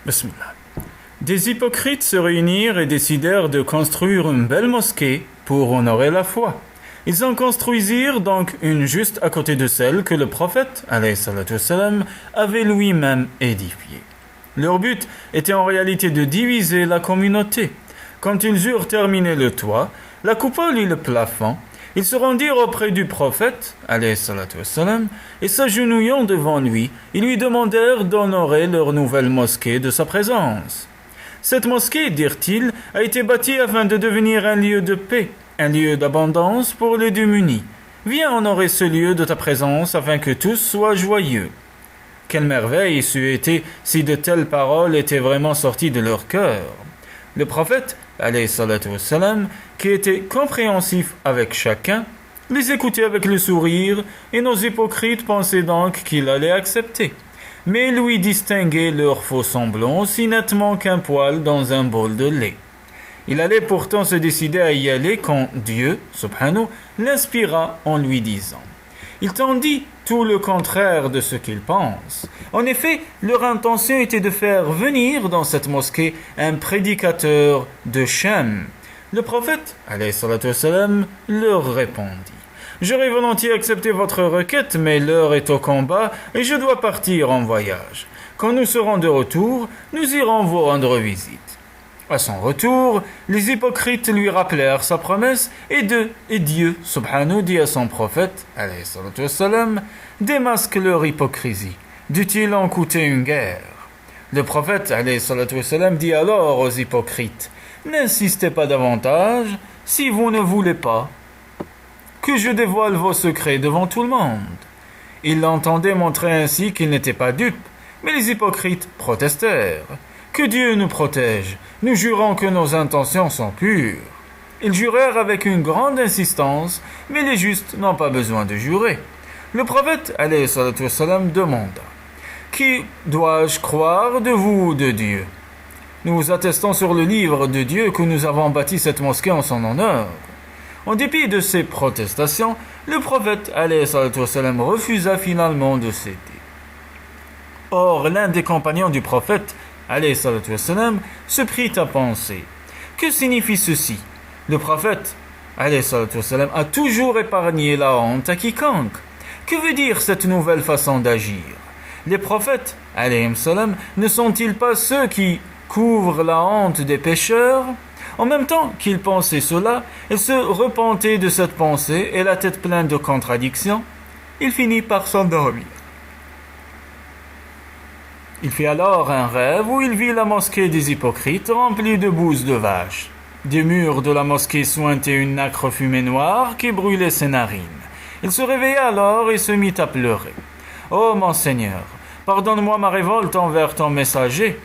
Bismillah. Des hypocrites se réunirent et décidèrent de construire une belle mosquée pour honorer la foi. Ils en construisirent donc une juste à côté de celle que le prophète, alayhi salatu wassalam, avait lui-même édifiée. Leur but était en réalité de diviser la communauté. Quand ils eurent terminé le toit, la coupole et le plafond, ils se rendirent auprès du prophète, alayhi salatu wassalam, et s'agenouillant devant lui, ils lui demandèrent d'honorer leur nouvelle mosquée de sa présence. Cette mosquée, dirent-ils, a été bâtie afin de devenir un lieu de paix, un lieu d'abondance pour les démunis. Viens honorer ce lieu de ta présence afin que tous soient joyeux. Quelle merveille c'eût été si de telles paroles étaient vraiment sorties de leur cœur. Le prophète, alayhi salatu wassalam, qui était compréhensif avec chacun, les écoutait avec le sourire, et nos hypocrites pensaient donc qu'il allait accepter. Mais lui distinguait leurs faux semblants aussi nettement qu'un poil dans un bol de lait. Il allait pourtant se décider à y aller quand Dieu, subhanahu, l'inspira en lui disant « Il t'en dit tout le contraire de ce qu'il pense. » En effet, leur intention était de faire venir dans cette mosquée un prédicateur de Shem. Le prophète, alayhi salatu wassalam, leur répondit « J'aurais volontiers accepté votre requête, mais l'heure est au combat et je dois partir en voyage. Quand nous serons de retour, nous irons vous rendre visite. » À son retour, les hypocrites lui rappelèrent sa promesse et Dieu, subhanahu, dit à son prophète, alayhi salatu wassalam, démasque leur hypocrisie. Dût-il en coûter une guerre? Le prophète, alayhi salatu wassalam, dit alors aux hypocrites, n'insistez pas davantage si vous ne voulez pas que je dévoile vos secrets devant tout le monde. Il l'entendait montrer ainsi qu'il n'était pas dupe, mais les hypocrites protestèrent. Que Dieu nous protège, nous jurons que nos intentions sont pures. Ils jurèrent avec une grande insistance, mais les justes n'ont pas besoin de jurer. Le prophète, alayhi salatu wassalam, demanda « Qui dois-je croire de vous ou de Dieu ?» Nous attestons sur le livre de Dieu que nous avons bâti cette mosquée en son honneur. En dépit de ces protestations, le prophète, alayhi salatu wassalam, refusa finalement de céder. Or, l'un des compagnons du prophète, alayhi salatu wassalam, se prit à penser. Que signifie ceci? Le prophète, alayhi salatu wassalam, a toujours épargné la honte à quiconque. Que veut dire cette nouvelle façon d'agir? Les prophètes, alayhi salam, ne sont-ils pas ceux qui couvrent la honte des pécheurs? En même temps qu'il pensait cela, il se repentait de cette pensée et la tête pleine de contradictions, il finit par s'endormir. Il fit alors un rêve où il vit la mosquée des hypocrites remplie de bouses de vaches. Des murs de la mosquée suintait une nacre fumée noire qui brûlait ses narines. Il se réveilla alors et se mit à pleurer. « Oh mon Seigneur, pardonne-moi ma révolte envers ton messager.